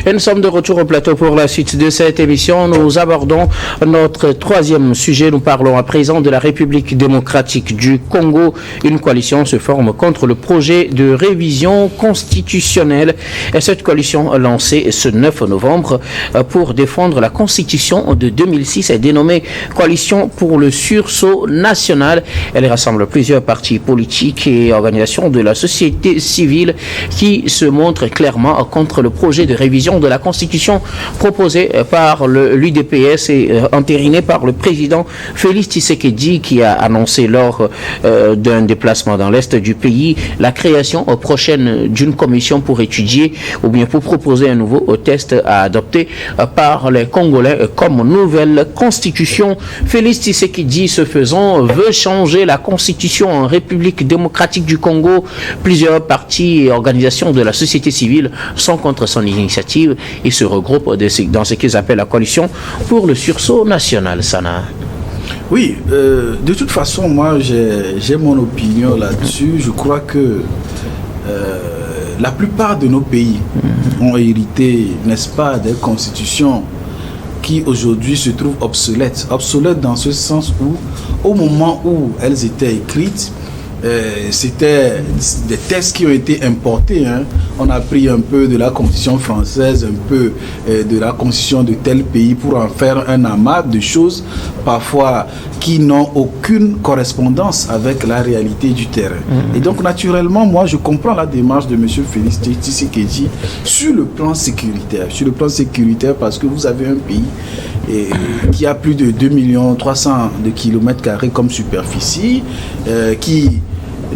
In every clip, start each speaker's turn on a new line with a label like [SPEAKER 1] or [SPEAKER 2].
[SPEAKER 1] Et nous sommes de retour au plateau pour la suite de cette émission. Nous abordons notre troisième sujet. Nous parlons à présent de la République démocratique du Congo. Une coalition se forme contre le projet de révision constitutionnelle. Et cette coalition lancée ce 9 novembre pour défendre la Constitution de 2006 est dénommée Coalition pour le sursaut national. Elle rassemble plusieurs partis politiques et organisations de la société civile qui se montrent clairement contre le projet de révision de la Constitution proposé par l'UDPS et entériné par le président Félix Tshisekedi, qui a annoncé lors d'un déplacement dans l'est du pays la création prochaine d'une commission pour étudier ou bien pour proposer un nouveau test à adopter par les Congolais comme nouvelle constitution. Félix Tshisekedi, ce faisant, veut changer la constitution en République démocratique du Congo. Plusieurs partis et organisations de la société civile sont contre son initiative et se regroupent dans ce qu'ils appellent la coalition pour le sursaut national. Sana.
[SPEAKER 2] Oui, de toute façon, moi j'ai mon opinion là-dessus. Je crois que la plupart de nos pays ont hérité, n'est-ce pas, des constitutions qui aujourd'hui se trouvent obsolètes. Obsolètes dans ce sens où, au moment où elles étaient écrites, c'était des textes qui ont été importés. On a pris un peu de la constitution française, un peu de la constitution de tel pays pour en faire un amas de choses parfois qui n'ont aucune correspondance avec la réalité du terrain. Et donc naturellement, moi je comprends la démarche de M. Félix Tshisekedi sur le plan sécuritaire. Sur le plan sécuritaire, parce que vous avez un pays qui a plus de 2 300 000 km² comme superficie, qui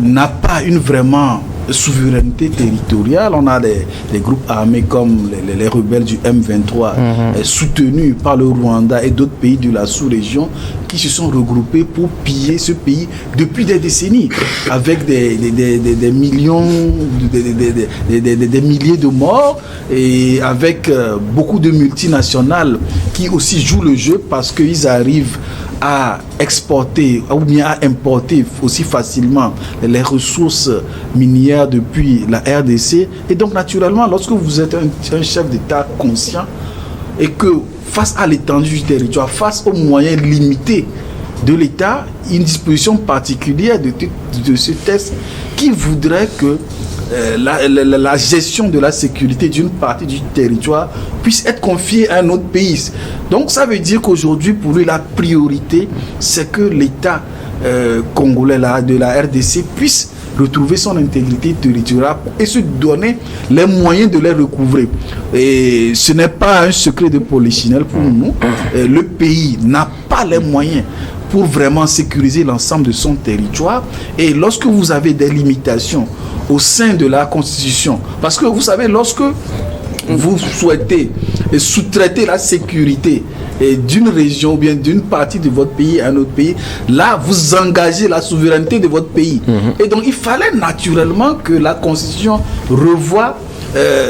[SPEAKER 2] n'a pas une vraiment souveraineté territoriale. On a des groupes armés comme les rebelles du M23 soutenus par le Rwanda et d'autres pays de la sous-région qui se sont regroupés pour piller ce pays depuis des décennies avec des millions, des milliers de morts et avec beaucoup de multinationales qui aussi jouent le jeu parce qu'ils arrivent à exporter ou bien à importer aussi facilement les ressources minières depuis la RDC. Et donc naturellement, lorsque vous êtes un chef d'État conscient et que face à l'étendue du territoire, face aux moyens limités de l'État, une disposition particulière de ce texte qui voudrait que la gestion de la sécurité d'une partie du territoire puisse être confiée à un autre pays. Donc ça veut dire qu'aujourd'hui, pour lui, la priorité, c'est que l'État congolais de la RDC puisse retrouver son intégrité territoriale et se donner les moyens de les recouvrer. Et ce n'est pas un secret de polichinelle pour nous. Le pays n'a pas les moyens pour vraiment sécuriser l'ensemble de son territoire. Et lorsque vous avez des limitations au sein de la Constitution, parce que vous savez, lorsque vous souhaitez sous-traiter la sécurité d'une région ou bien d'une partie de votre pays à un autre pays, là vous engagez la souveraineté de votre pays. Et donc il fallait naturellement que la Constitution revoie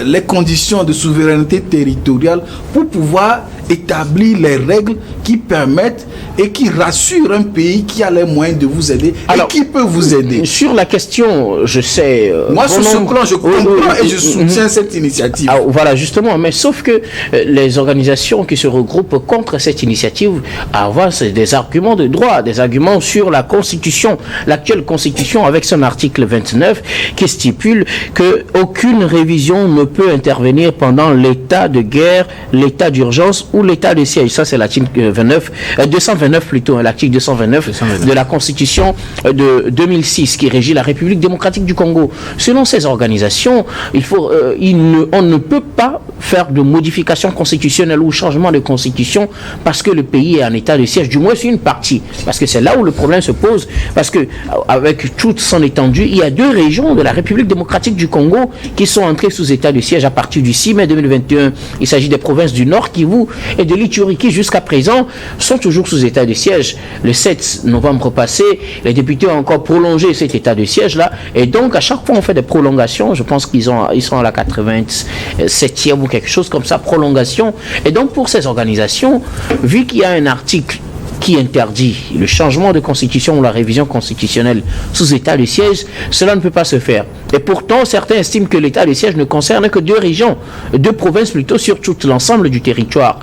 [SPEAKER 2] les conditions de souveraineté territoriale pour pouvoir établir les règles qui permettent et qui rassurent un pays qui a les moyens de vous aider. Alors, et qui peut vous aider.
[SPEAKER 1] Sur la question, je sais...
[SPEAKER 2] moi, sur ce plan, je comprends et je soutiens cette initiative.
[SPEAKER 1] Alors, voilà, justement, mais sauf que les organisations qui se regroupent contre cette initiative avancent des arguments de droit, des arguments sur la Constitution, l'actuelle Constitution avec son article 29 qui stipule qu'aucune révision ne peut intervenir pendant l'état de guerre, l'état d'urgence ou l'état de siège. Ça, c'est l'article 229 plutôt, l'article 229 de la Constitution de 2006 qui régit la République démocratique du Congo. Selon ces organisations, on ne peut pas faire de modification constitutionnelle ou changement de constitution parce que le pays est en état de siège, du moins c'est une partie. Parce que c'est là où le problème se pose, parce que avec toute son étendue, il y a 2 régions de la République démocratique du Congo qui sont entrées sous état de siège à partir du 6 mai 2021. Il s'agit des provinces du Nord, Kivu et de l'Ituri qui jusqu'à présent sont toujours sous état de siège. Le 7 novembre passé, les députés ont encore prolongé cet état de siège-là, et donc à chaque fois on fait des prolongations. Je pense qu'ils sont à la 87e ou quelque chose comme ça, prolongation. Et donc pour ces organisations, vu qu'il y a un article qui interdit le changement de constitution ou la révision constitutionnelle sous état de siège, cela ne peut pas se faire. Et pourtant, certains estiment que l'état de siège ne concerne que 2 régions, 2 provinces plutôt, sur tout l'ensemble du territoire,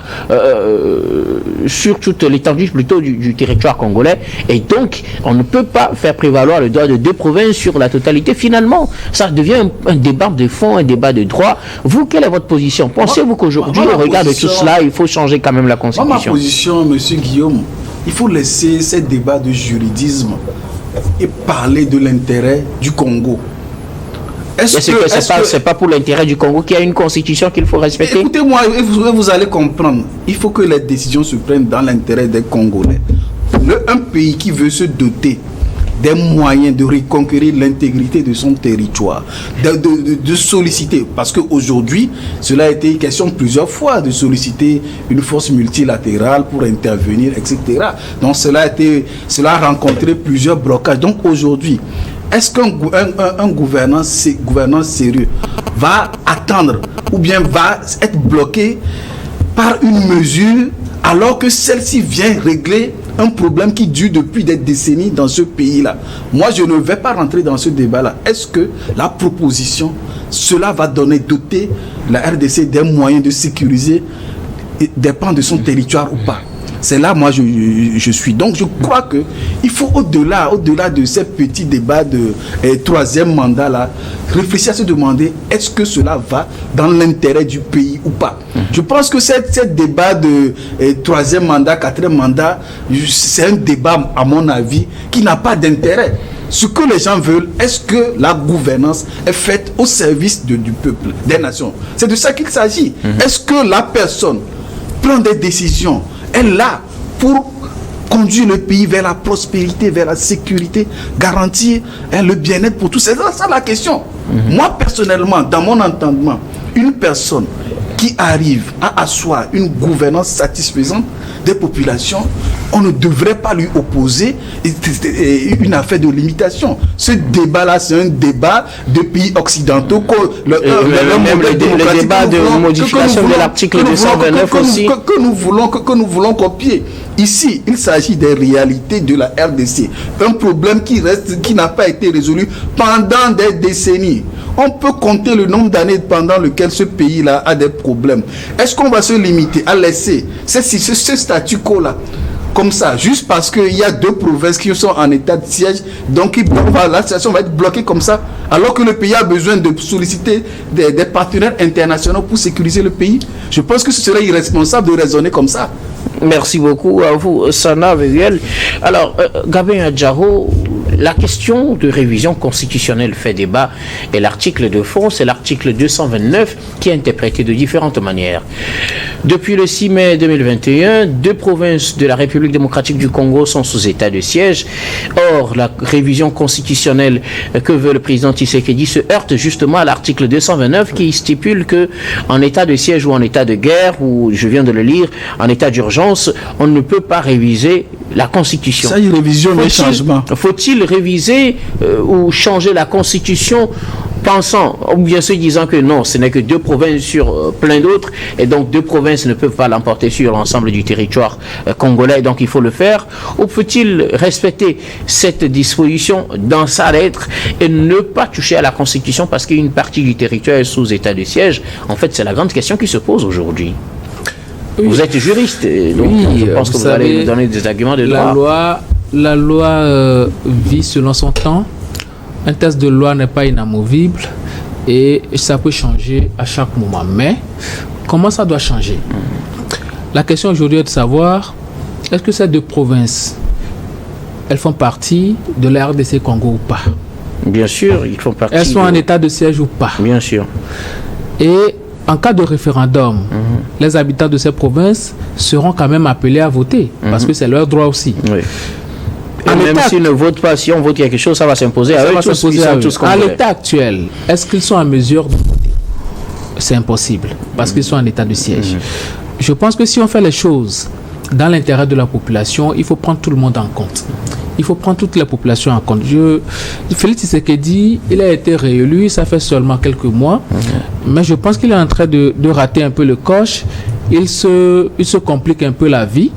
[SPEAKER 1] sur toute l'étendue plutôt du territoire congolais. Et donc, on ne peut pas faire prévaloir le droit de 2 provinces sur la totalité. Finalement, ça devient un débat de fond, un débat de droit. Vous, quelle est votre position? Pensez-vous qu'aujourd'hui, au regard de tout cela, il faut changer quand même la constitution?
[SPEAKER 2] Ma position, M. Guillaume, il faut laisser ces débats de juridisme et parler de l'intérêt du Congo.
[SPEAKER 1] C'est pas pour l'intérêt du Congo qu'il y a une constitution qu'il faut respecter?
[SPEAKER 2] Écoutez-moi, vous allez comprendre. Il faut que les décisions se prennent dans l'intérêt des Congolais. Un pays qui veut se doter des moyens de reconquérir l'intégrité de son territoire, de solliciter, parce qu'aujourd'hui, cela a été question plusieurs fois, de solliciter une force multilatérale pour intervenir, etc. Donc cela a rencontré plusieurs blocages. Donc aujourd'hui, est-ce qu'un gouvernant sérieux va attendre ou bien va être bloqué par une mesure alors que celle-ci vient régler un problème qui dure depuis des décennies dans ce pays-là? Moi, je ne vais pas rentrer dans ce débat-là. Est-ce que la proposition, cela va doter la RDC des moyens de sécuriser des pans de son territoire ou pas? C'est là, moi, je suis. Donc, je crois qu'il faut, au-delà de ces petits débats de 3e mandat-là, réfléchir à se demander, est-ce que cela va dans l'intérêt du pays ou pas? Je pense que ce débat de 3e mandat, 4e mandat, c'est un débat, à mon avis, qui n'a pas d'intérêt. Ce que les gens veulent, est-ce que la gouvernance est faite au service du peuple, des nations? C'est de ça qu'il s'agit. Est-ce que la personne prend des décisions, est là pour conduire le pays vers la prospérité, vers la sécurité, garantir le bien-être pour tous? C'est ça la question. Moi, personnellement, dans mon entendement, une personne qui arrive à asseoir une gouvernance satisfaisante des populations, on ne devrait pas lui opposer une affaire de limitation. Ce débat-là, c'est un débat de pays occidentaux.
[SPEAKER 1] Le débat de modification de l'article 229 aussi.
[SPEAKER 2] Que nous voulons copier. Ici, il s'agit des réalités de la RDC. Un problème qui n'a pas été résolu pendant des décennies. On peut compter le nombre d'années pendant lequel ce pays-là a des problèmes. Est-ce qu'on va se limiter à laisser ce statu quo-là comme ça, juste parce qu'il y a 2 provinces qui sont en état de siège, donc la situation va être bloquée comme ça, alors que le pays a besoin de solliciter des partenaires internationaux pour sécuriser le pays? Je pense que ce serait irresponsable de raisonner comme ça.
[SPEAKER 1] Merci beaucoup à vous, Sana Veguel. Alors, Gabin Adjaro, la question de révision constitutionnelle fait débat et l'article de fond, c'est l'article 229 qui est interprété de différentes manières. Depuis le 6 mai 2021, 2 provinces de la République démocratique du Congo sont sous état de siège. Or, la révision constitutionnelle que veut le président Tshisekedi se heurte justement à l'article 229 qui stipule que en état de siège ou en état de guerre, ou je viens de le lire, en état d'urgence, on ne peut pas réviser la Constitution.
[SPEAKER 2] Ça y est, révision et changement.
[SPEAKER 1] Faut-il réviser ou changer la Constitution pensant, ou bien se disant que non, ce n'est que 2 provinces sur plein d'autres, et donc 2 provinces ne peuvent pas l'emporter sur l'ensemble du territoire congolais, donc il faut le faire? Ou faut-il respecter cette disposition dans sa lettre et ne pas toucher à la Constitution parce qu'une partie du territoire est sous état de siège? En fait, c'est la grande question qui se pose aujourd'hui. Oui. Vous êtes juriste, donc je pense que vous allez nous donner des arguments de droit.
[SPEAKER 3] La loi vit selon son temps. Un texte de loi n'est pas inamovible et ça peut changer à chaque moment. Mais comment ça doit changer? La question aujourd'hui est de savoir, est-ce que ces 2 provinces, elles font partie de la RDC Congo ou pas?
[SPEAKER 1] Bien sûr, ils font partie.
[SPEAKER 3] Elles sont en état de siège ou pas?
[SPEAKER 1] Bien sûr.
[SPEAKER 3] Et en cas de référendum, les habitants de ces provinces seront quand même appelés à voter, parce que c'est leur droit aussi.
[SPEAKER 1] Oui. Et même s'ils ne votent pas, si on vote quelque chose, ça va s'imposer à eux.
[SPEAKER 3] À l'état actuel, est-ce qu'ils sont en mesure de voter? C'est impossible, parce qu'ils sont en état de siège. Je pense que si on fait les choses dans l'intérêt de la population, il faut prendre tout le monde en compte. Il faut prendre toute la population en compte. Félix Tshisekedi, il a été réélu, ça fait seulement quelques mois, mais je pense qu'il est en train de rater un peu le coche. Il se complique un peu la vie,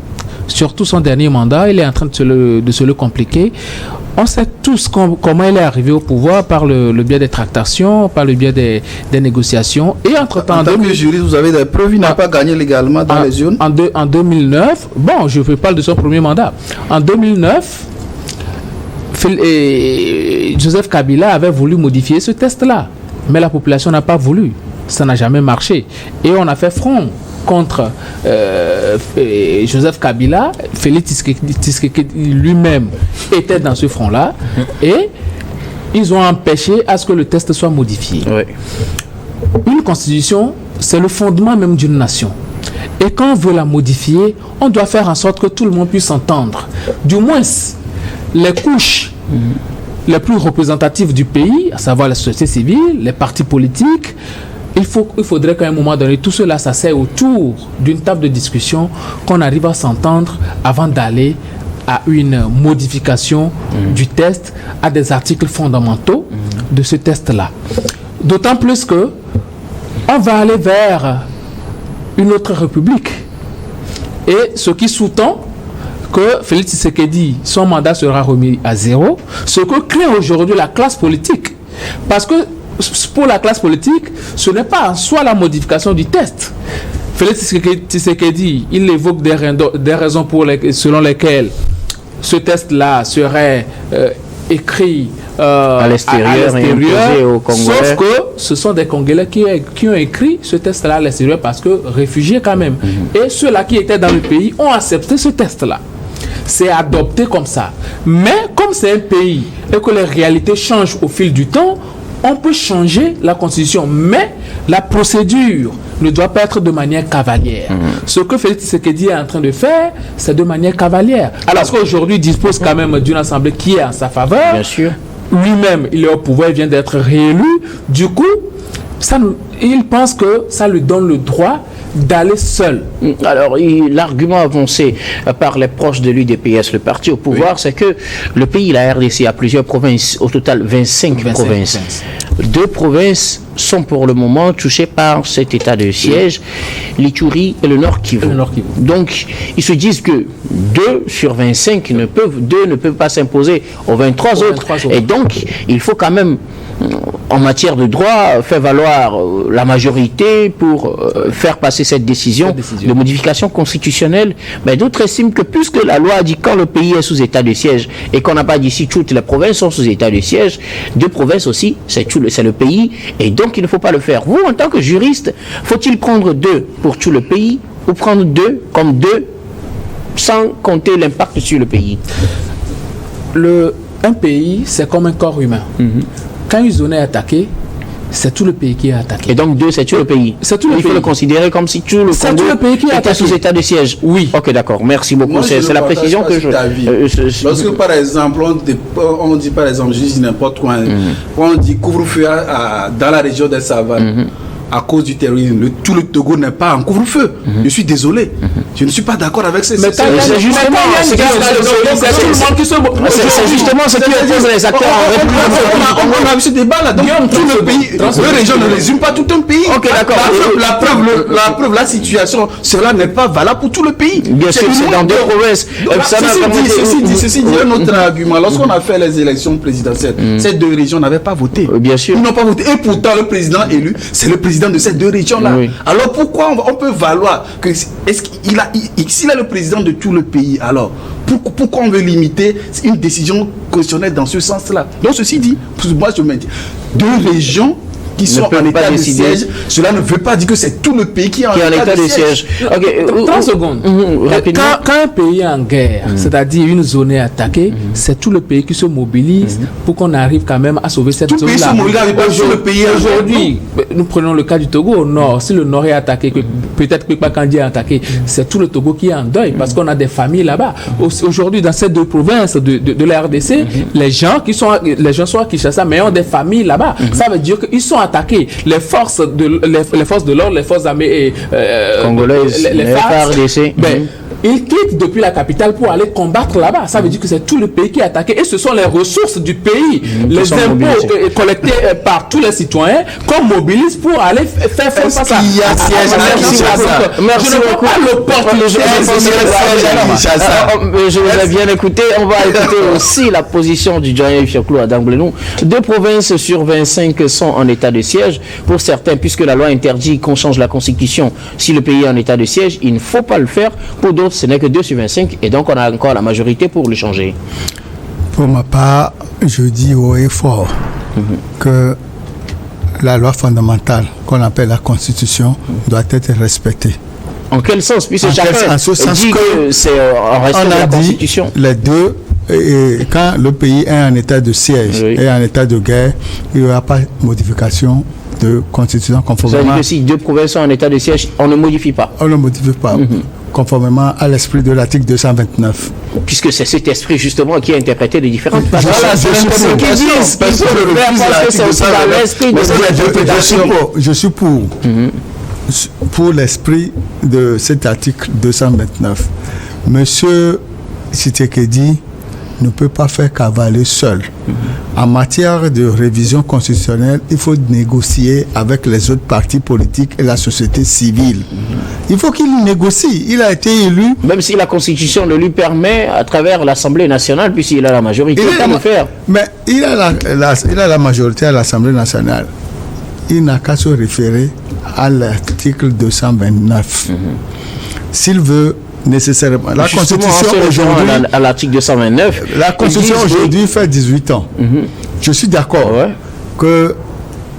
[SPEAKER 3] surtout son dernier mandat, il est en train de se le compliquer. On sait tous comment il est arrivé au pouvoir par le biais des tractations, par le biais des négociations. Et entre-temps...
[SPEAKER 2] En tant que juriste, vous avez des preuves, il n'a pas gagné légalement dans les urnes.
[SPEAKER 3] En 2009, bon, je ne parle de son premier mandat. En 2009, Joseph Kabila avait voulu modifier ce test-là. Mais la population n'a pas voulu. Ça n'a jamais marché. Et on a fait front contre Joseph Kabila. Félix Tshisekedi lui-même était dans ce front-là. Et ils ont empêché à ce que le test soit modifié.
[SPEAKER 1] Oui.
[SPEAKER 3] Une constitution, c'est le fondement même d'une nation. Et quand on veut la modifier, on doit faire en sorte que tout le monde puisse s'entendre. Du moins, les couches les plus représentatives du pays, à savoir la société civile, les partis politiques, il faudrait qu'à un moment donné, tout cela s'asseye autour d'une table de discussion, qu'on arrive à s'entendre avant d'aller à une modification du test, à des articles fondamentaux de ce test-là. D'autant plus que on va aller vers une autre république. Et ce qui sous-tend que Félix Tshisekedi, son mandat sera remis à zéro, ce que craint aujourd'hui la classe politique. Parce que pour la classe politique, ce n'est pas en soi la modification du test. Félix Tshisekedi, il évoque des raisons selon lesquelles ce test-là serait écrit
[SPEAKER 1] à l'extérieur et imposé aux Congolais.
[SPEAKER 3] Sauf que ce sont des Congolais qui ont écrit ce test-là à l'extérieur parce que réfugiés quand même. Et ceux-là qui étaient dans le pays ont accepté ce test-là. C'est adopté comme ça. Mais comme c'est un pays et que les réalités changent au fil du temps, on peut changer la constitution. Mais la procédure ne doit pas être de manière cavalière. Ce que Félix Tshisekedi est en train de faire, c'est de manière cavalière. Parce qu'aujourd'hui, il dispose quand même d'une assemblée qui est en sa faveur.
[SPEAKER 1] Bien sûr.
[SPEAKER 3] Lui-même, il est au pouvoir, il vient d'être réélu. Du coup, il pense que ça lui donne le droit d'aller seul.
[SPEAKER 1] Alors, l'argument avancé par les proches de l'UDPS, le parti au pouvoir, c'est que le pays, la RDC, a plusieurs provinces, au total 25 provinces. 2 provinces sont pour le moment touchées par cet état de siège, l'Ituri et le Nord Kivu. Donc, ils se disent que 2 sur 25 ne peuvent pas s'imposer aux 23 autres. Et donc, il faut quand même, en matière de droit, faire valoir la majorité pour faire passer cette décision de modification constitutionnelle. Mais d'autres estiment que puisque la loi dit quand le pays est sous état de siège et qu'on n'a pas dit si toutes les provinces sont sous état de siège, 2 provinces aussi, c'est le pays, et donc il ne faut pas le faire. Vous, en tant que juriste, faut-il prendre 2 pour tout le pays ou prendre 2 comme 2 sans compter l'impact sur le pays?
[SPEAKER 3] Un pays, c'est comme un corps humain. Quand une zone est attaquée, c'est tout le pays qui est attaqué.
[SPEAKER 1] Et donc 2, c'est tout le pays.
[SPEAKER 3] C'est tout le pays.
[SPEAKER 1] Il faut le considérer comme si tout le
[SPEAKER 3] pays qui
[SPEAKER 1] était sous état de siège.
[SPEAKER 3] Oui.
[SPEAKER 1] Ok, d'accord. Merci beaucoup. C'est la précision que je...
[SPEAKER 2] Lorsque, par exemple, on dit, par exemple, je dis n'importe quoi, on dit couvre-feu dans la région des savanes. À cause du terrorisme, tout le Togo n'est pas en couvre-feu. Je suis désolé. Je ne suis pas d'accord avec ces...
[SPEAKER 1] C'est justement ce qui oppose les acteurs en République.
[SPEAKER 2] On a eu ce débat là. Donc, tout le pays, les régions ne résument pas tout un pays.
[SPEAKER 1] Ok, d'accord.
[SPEAKER 2] La preuve, la situation, cela n'est pas valable pour tout le pays.
[SPEAKER 1] Bien sûr, c'est dans 2 provinces.
[SPEAKER 2] Ceci dit, un autre argument. Lorsqu'on a fait les élections présidentielles, ces 2 régions n'avaient pas voté.
[SPEAKER 1] Bien sûr.
[SPEAKER 2] Ils n'ont pas voté. Et pourtant, le président élu, c'est le président de ces 2 régions-là. Oui. Alors pourquoi on peut valoir que s'il est le président de tout le pays, alors pourquoi on veut limiter une décision constitutionnelle dans ce sens-là? Donc ceci dit, moi je me dis, 2 régions qui sont en état de siège, cela ne veut pas dire que c'est tout le pays qui est en état de siège.
[SPEAKER 3] 30 secondes. Quand un pays est en guerre, c'est-à-dire une zone est attaquée, c'est tout le pays qui se mobilise pour qu'on arrive quand même à sauver cette zone-là. Aujourd'hui, nous prenons le cas du Togo au nord. Si le nord est attaqué, peut-être que Pakandi est attaqué, c'est tout le Togo qui est en deuil parce qu'on a des familles là-bas. Aujourd'hui, dans ces 2 provinces de la RDC, les gens sont à Kinshasa, mais ont des familles là-bas. Ça veut dire qu'ils sont attaqués. Les forces de l'ordre, les forces armées et
[SPEAKER 1] congolaises,
[SPEAKER 3] les FARDC. ils quittent depuis la capitale pour aller combattre là-bas. Ça veut dire que c'est tout le pays qui est attaqué et ce sont les ressources du pays, les impôts collectés par tous les citoyens qu'on mobilise pour aller faire face à ça.
[SPEAKER 1] Merci beaucoup. Je vous ai bien écouté. On va écouter aussi la position du doyen Fiaclou à Damblenou. 2 provinces sur 25 sont en état de siège. Pour certains, puisque la loi interdit qu'on change la constitution si le pays est en état de siège, il ne faut pas le faire. Pour d'autres, ce n'est que 2 sur 25 et donc on a encore la majorité pour le changer.
[SPEAKER 4] Pour ma part, je dis haut et fort que la loi fondamentale qu'on appelle la constitution doit être respectée.
[SPEAKER 1] En quel sens? Puisque chacun dit que c'est en respect de la constitution.
[SPEAKER 4] Les deux, et quand le pays est en état de siège et en état de guerre, il n'y aura pas de modification de constitution conformément.
[SPEAKER 1] Ça veut dire que si 2 provinces sont en état de siège, on ne modifie pas.
[SPEAKER 4] On ne modifie pas. Conformément à l'esprit de l'article 229.
[SPEAKER 1] Puisque c'est cet esprit justement qui est interprété de différentes façons.
[SPEAKER 4] Voilà, je suis pour l'esprit de cet article 229. Monsieur Tshisekedi ne peut pas faire cavaler seul. En matière de révision constitutionnelle, il faut négocier avec les autres partis politiques et la société civile. Il faut qu'il négocie. Il a été élu.
[SPEAKER 1] Même si la Constitution le lui permet à travers l'Assemblée nationale, puisqu'il a la majorité, il peut le faire.
[SPEAKER 4] Mais il a la majorité à l'Assemblée nationale. Il n'a qu'à se référer à l'article 229. S'il veut nécessairement. La Constitution aujourd'hui,
[SPEAKER 1] à l'article 229,
[SPEAKER 4] la Constitution aujourd'hui fait 18 ans. Je suis d'accord que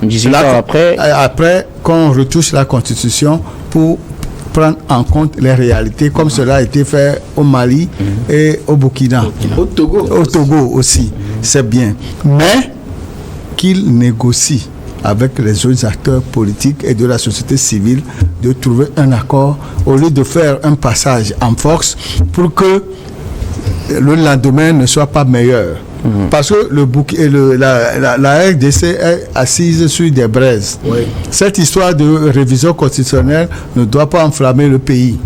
[SPEAKER 1] 18 ans
[SPEAKER 4] après qu'on retouche la Constitution pour prendre en compte les réalités comme cela a été fait au Mali et au Burkina.
[SPEAKER 2] Au Togo
[SPEAKER 4] aussi. C'est bien. Mais qu'il négocie avec les autres acteurs politiques et de la société civile de trouver un accord au lieu de faire un passage en force pour que le lendemain ne soit pas meilleur. Parce que la RDC est assise sur des braises. Cette histoire de révision constitutionnelle ne doit pas enflammer le pays.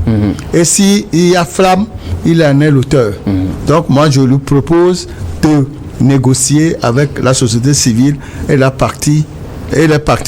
[SPEAKER 4] Et s'il y a flamme, il en est l'auteur. Donc moi je lui propose de négocier avec la société civile et les partis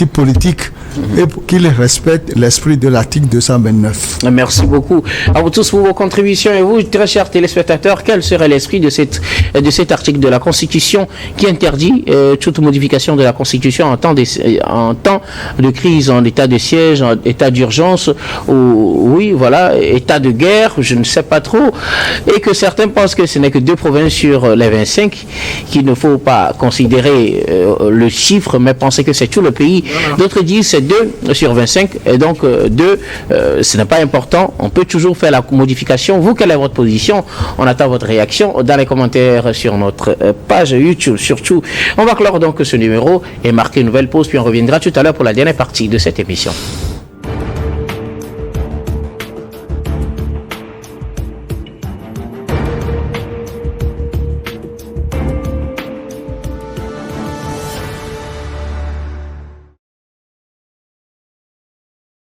[SPEAKER 4] politiques et pour qu'ils respectent l'esprit de l'article 229.
[SPEAKER 1] Merci beaucoup à vous tous pour vos contributions. Et vous, très chers téléspectateurs, quel serait l'esprit de cet article de la Constitution qui interdit toute modification de la Constitution en temps de crise, en état de siège, en état d'urgence, ou état de guerre, je ne sais pas trop, et que certains pensent que ce n'est que 2 provinces sur les 25, qu'il ne faut pas considérer le chiffre, mais penser que c'est tout le pays. D'autres disent c'est 2 sur 25, et donc 2, ce n'est pas important, on peut toujours faire la modification. Vous, quelle est votre position? On attend votre réaction dans les commentaires sur notre page YouTube. Surtout, on va clore donc ce numéro et marquer une nouvelle pause, puis on reviendra tout à l'heure pour la dernière partie de cette émission.